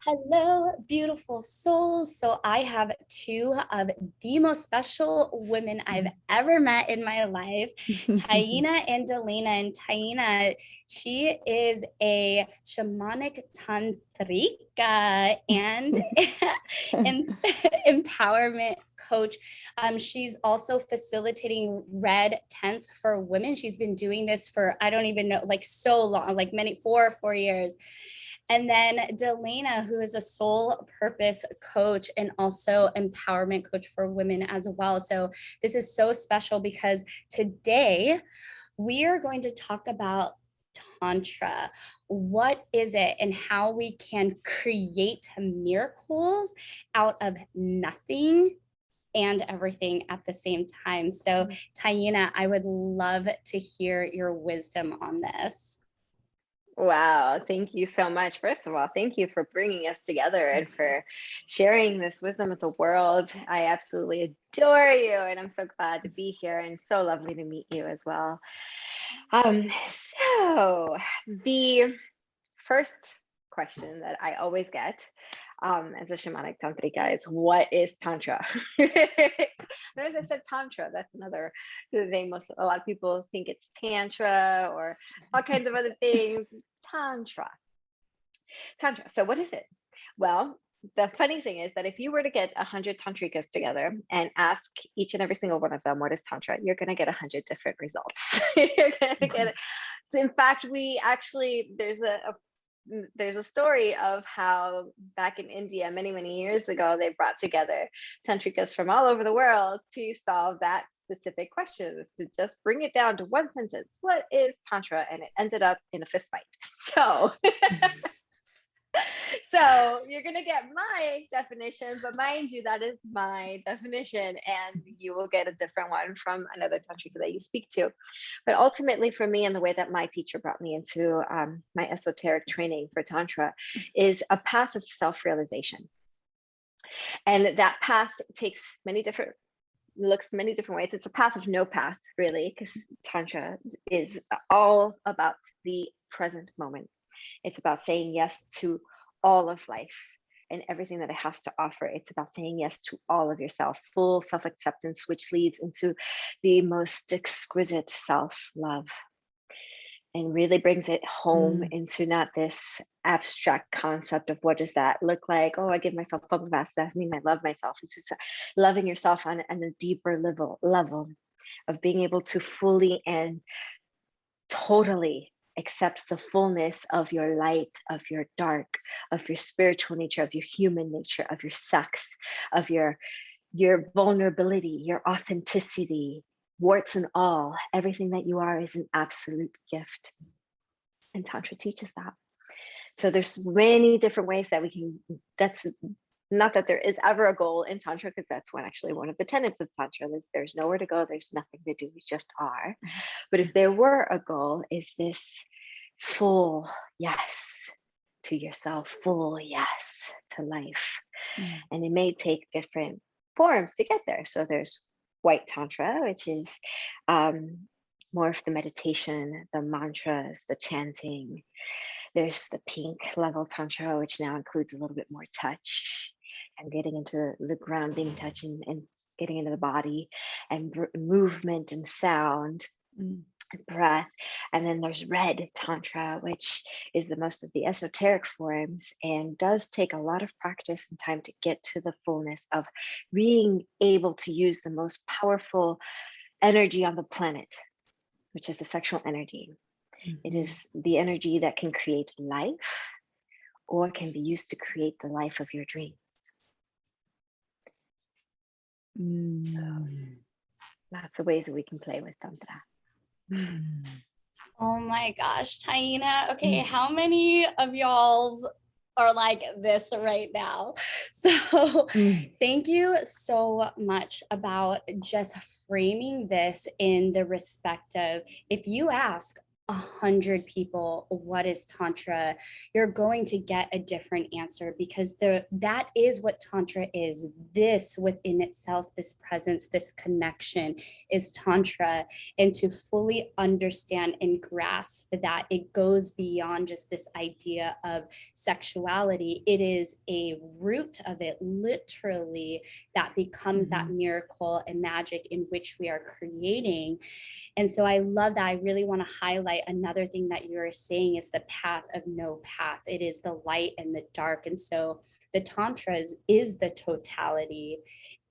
Hello, beautiful souls. So I have two of the most special women I've ever met in my life, Taina and Delina. And Taina, she is a shamanic tantrika and empowerment coach. She's also facilitating red tents for women. She's been doing this for, I don't even know, like so long, like four years. And then Delina, who is a soul purpose coach and also empowerment coach for women as well. So this is so special because today we are going to talk about Tantra. What is it and how we can create miracles out of nothing and everything at the same time. So Taina, I would love to hear your wisdom on this. Wow, thank you so much. First of all, thank you for bringing us together and for sharing this wisdom with the world. I absolutely adore you, and I'm so glad to be here and so lovely to meet you as well. So the first question that I always get as a shamanic tantrika is, what is Tantra? As I said, Tantra, that's another thing. A lot of people think it's Tantra or all kinds of other things. Tantra. So what is it? Well, the funny thing is that if you were to get 100 tantrikas together and ask each and every single one of them what is Tantra, you're going to get 100 different results. You're going to get it. So in fact, there's a story of how back in India many years ago they brought together tantrikas from all over the world to solve that specific question, to just bring it down to one sentence. What is Tantra? And it ended up in a fist fight. So you're going to get my definition, but mind you, that is my definition, and you will get a different one from another tantrika that you speak to. But ultimately for me, and the way that my teacher brought me into my esoteric training for Tantra, is a path of self-realization. And that path looks many different ways. It's a path of no path, really, because Tantra is all about the present moment. It's about saying yes to all of life and everything that it has to offer. It's about saying yes to all of yourself, full self-acceptance, which leads into the most exquisite self-love and really brings it home into not this abstract concept of what does that look like? Oh, I give myself bubble bath. That means I love myself. It's just loving yourself on a deeper level of being able to fully and totally accepts the fullness of your light, of your dark, of your spiritual nature, of your human nature, of your sex, of your vulnerability, your authenticity, warts and all. Everything that you are is an absolute gift. And Tantra teaches that. So there's many different ways that we can, that's not that there is ever a goal in Tantra, because that's one of the tenets of Tantra. There's nowhere to go, there's nothing to do, we just are. But if there were a goal, is this full yes to yourself, full yes to life. And it may take different forms to get there. So there's white Tantra, which is more of the meditation, the mantras, the chanting. There's the pink level Tantra, which now includes a little bit more touch and getting into the grounding touch and getting into the body and movement and sound, breath. And then there's red Tantra, which is the most of the esoteric forms and does take a lot of practice and time to get to the fullness of being able to use the most powerful energy on the planet, which is the sexual energy. It is the energy that can create life or can be used to create the life of your dreams. So lots of ways that we can play with Tantra. Oh my gosh, Taina. Okay, how many of y'all's are like this right now? So thank you so much about just framing this in the respect of, if you ask 100 people what is Tantra, you're going to get a different answer, because that is what Tantra is. This within itself, this presence, this connection is Tantra. And to fully understand and grasp that it goes beyond just this idea of sexuality, it is a root of it, literally, that becomes that miracle and magic in which we are creating. And so I love that. I really want to highlight another thing that you were saying is the path of no path. It is the light and the dark. And so the Tantras is the totality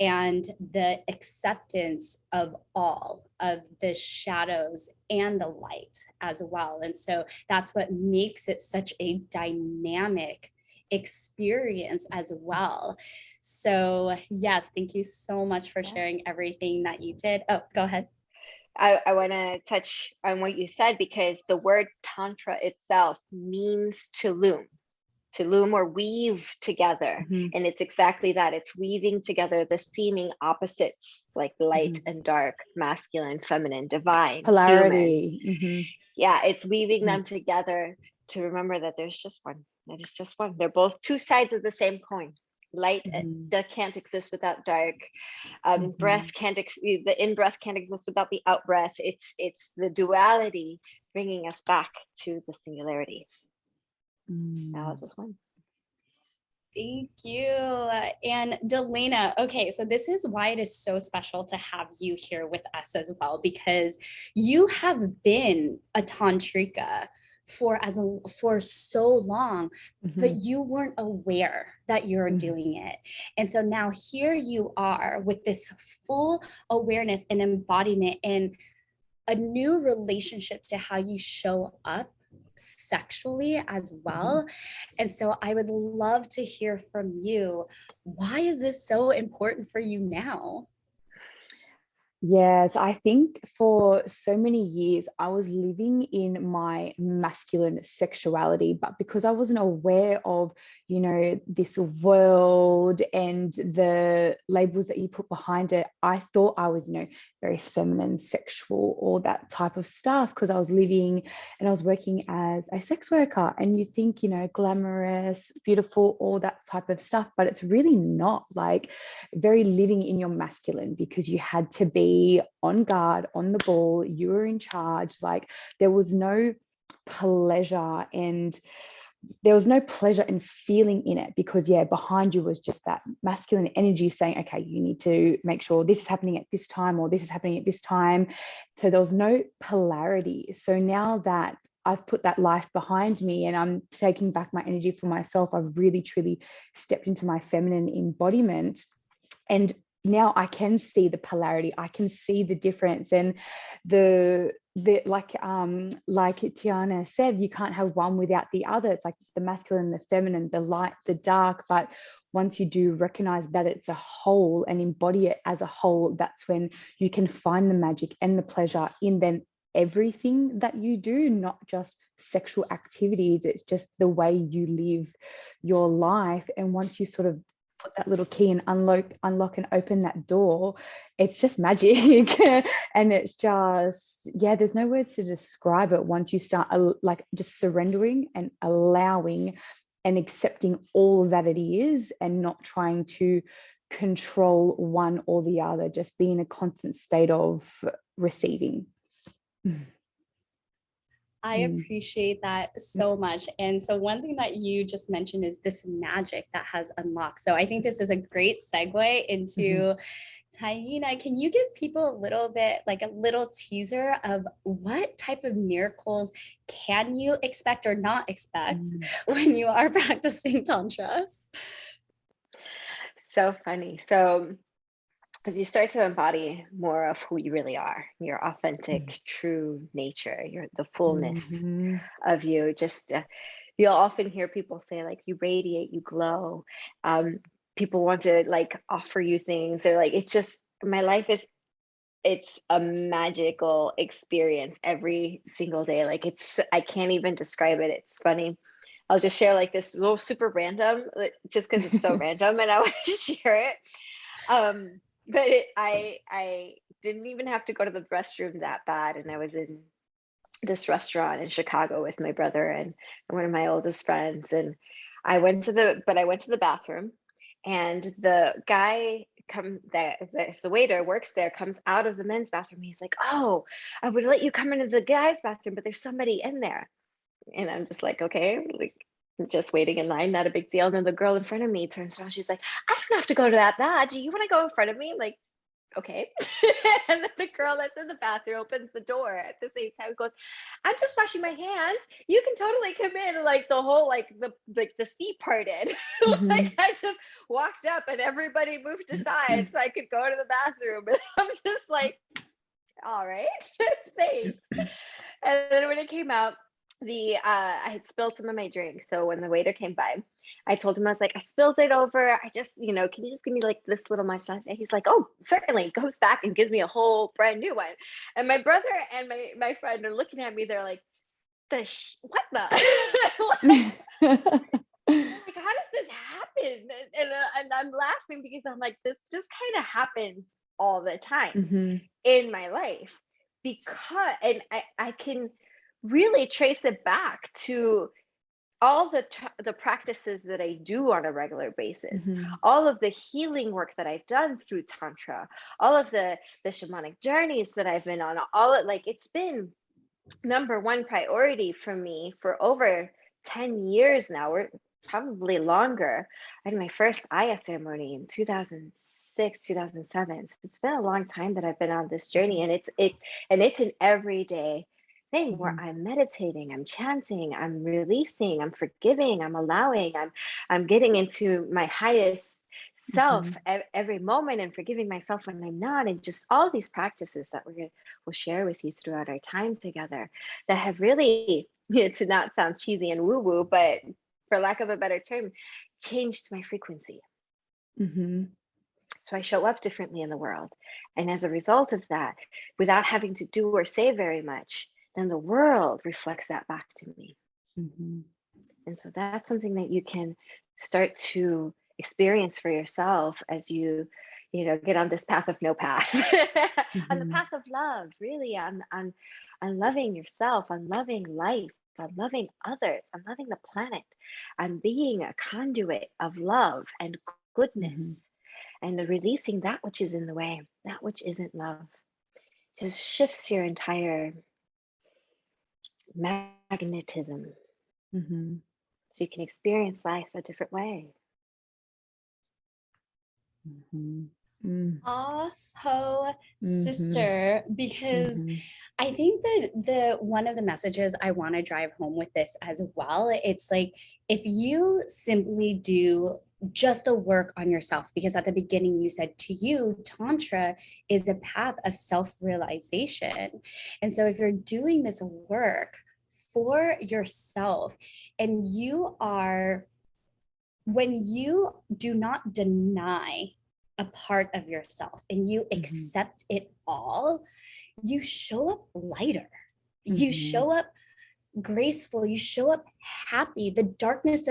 and the acceptance of all of the shadows and the light as well. And so that's what makes it such a dynamic experience as well. So yes, thank you so much for sharing everything that you did. Oh, go ahead. I want to touch on what you said, because the word Tantra itself means to loom or weave together. And it's exactly that. It's weaving together the seeming opposites, like light and dark, masculine, feminine, divine, polarity. Human. Yeah, it's weaving them together to remember that there's just one. That is just one. They're both two sides of the same coin. Light that can't exist without dark. Breath can't the in-breath can't exist without the out-breath. It's the duality bringing us back to the singularity. Now just one. Thank you. And Delina, okay, so this is why it is so special to have you here with us as well, because you have been a tantrika for so long, but you weren't aware that you're doing it. And so now here you are with this full awareness and embodiment and a new relationship to how you show up sexually as well. And so I would love to hear from you. Why is this so important for you now? Yes, I think for so many years I was living in my masculine sexuality, but because I wasn't aware of, this world and the labels that you put behind it, I thought I was, very feminine, sexual, all that type of stuff, because I was living and I was working as a sex worker, and you think, glamorous, beautiful, all that type of stuff, but it's really not, like very living in your masculine, because you had to be on guard, on the ball, you were in charge. Like there was no pleasure, and there was no pleasure and feeling in it, because behind you was just that masculine energy saying, okay, you need to make sure this is happening at this time, or this is happening at this time. So there was no polarity. So now that I've put that life behind me and I'm taking back my energy for myself, I've really truly stepped into my feminine embodiment. And now I can see the polarity, I can see the difference, and the like Taina said, you can't have one without the other. It's like the masculine, the feminine, the light, the dark. But once you do recognize that it's a whole and embody it as a whole, that's when you can find the magic and the pleasure in then everything that you do, not just sexual activities. It's just the way you live your life. And once you sort of put that little key and unlock and open that door, it's just magic. And it's just, there's no words to describe it once you start like just surrendering and allowing and accepting all that it is, and not trying to control one or the other, just be in a constant state of receiving. I appreciate that so much. And so one thing that you just mentioned is this magic that has unlocked. So I think this is a great segue into Taina. Can you give people a little bit, like a little teaser of what type of miracles can you expect or not expect when you are practicing Tantra? So funny. So as you start to embody more of who you really are, your authentic, true nature, the fullness of you, just you'll often hear people say, like, you radiate, you glow. People want to like offer you things. They're like, it's just, my life it's a magical experience every single day. Like I can't even describe it. It's funny. I'll just share like this little super random, just because it's so random and I want to share it. But I didn't even have to go to the restroom that bad, and I was in this restaurant in Chicago with my brother and one of my oldest friends. And I went to the bathroom, and the guy the waiter works there, comes out of the men's bathroom. He's like, "Oh, I would let you come into the guys' bathroom, but there's somebody in there." And I'm just like, okay, like just waiting in line, not a big deal. And then the girl in front of me turns around, she's like, "I don't have to go to that. Do you want to go in front of me?" I'm like, okay. And then the girl that's in the bathroom opens the door at the same time, goes, "I'm just washing my hands. You can totally come in." And like the whole the seat parted. Like I just walked up and everybody moved aside so I could go to the bathroom. And I'm just like, all right, thanks. And then when it came out, I had spilled some of my drink. So when the waiter came by, I told him, I was like, "I spilled it over. I just, can you just give me like this little much?" And he's like, "Oh, certainly." Goes back and gives me a whole brand new one. And my brother and my friend are looking at me. They're like, "What the?" Like, how does this happen? And I'm laughing because I'm like, this just kind of happens all the time in my life, because, and I can really trace it back to all the practices that I do on a regular basis, all of the healing work that I've done through Tantra, all of the shamanic journeys that I've been on, it's been number one priority for me for over 10 years now, or probably longer. I had my first Aya ceremony in 2006, 2007. So it's been a long time that I've been on this journey, and it's an everyday thing where I'm meditating, I'm chanting, I'm releasing, I'm forgiving, I'm allowing, I'm getting into my highest self every moment, and forgiving myself when I'm not, and just all these practices that we'll share with you throughout our time together that have really, to not sound cheesy and woo-woo, but for lack of a better term, changed my frequency. So I show up differently in the world. And as a result of that, without having to do or say very much, then the world reflects that back to me. And so that's something that you can start to experience for yourself as you get on this path of no path, on the path of love, really, on loving yourself, on loving life, on loving others, on loving the planet, on being a conduit of love and goodness, and releasing that which is in the way, that which isn't love. Just shifts your entire magnetism, so you can experience life a different way. Ho, sister, because I think that the one of the messages I want to drive home with this as well, it's like, if you simply do just the work on yourself, because at the beginning you said, to you, Tantra is a path of self-realization. And so if you're doing this work for yourself, and when you do not deny a part of yourself and you accept it all, you show up lighter, you show up graceful, you show up happy. The darkness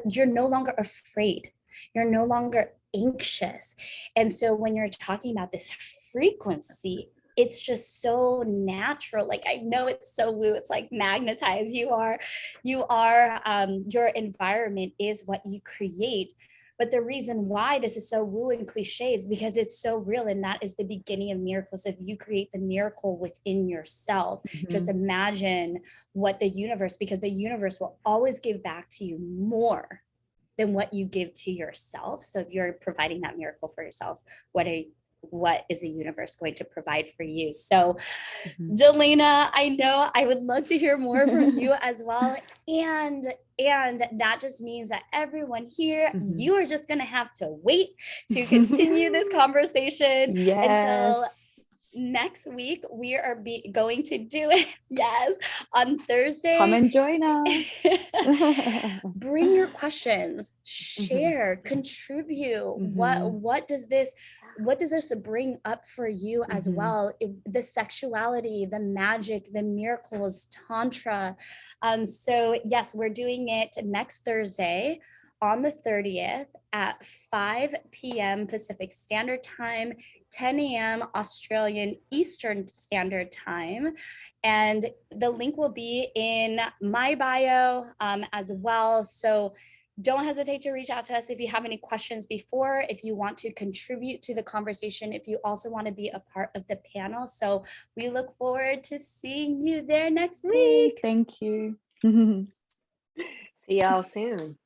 you're no longer afraid, you're no longer anxious. And so when you're talking about this frequency, it's just so natural. Like, I know it's so woo, it's like magnetized. Your environment is what you create. But the reason why this is so woo and cliche is because it's so real, and that is the beginning of miracles. If you create the miracle within yourself, just imagine what the universe, because the universe will always give back to you more than what you give to yourself. So if you're providing that miracle for yourself, what is the universe going to provide for you? So Delina, I know I would love to hear more from you as well. And that just means that everyone here, you are just going to have to wait to continue this conversation until next week. We are going to do it, yes, on Thursday. Come and join us. Bring your questions, share, contribute. What does this bring up for you as well? The sexuality, the magic, the miracles, Tantra. So yes, we're doing it next Thursday on the 30th at 5 p.m. Pacific Standard Time, 10 a.m. Australian Eastern Standard Time. And the link will be in my bio as well. So don't hesitate to reach out to us if you have any questions before, if you want to contribute to the conversation, if you also want to be a part of the panel. So we look forward to seeing you there next week. Thank you. See y'all soon.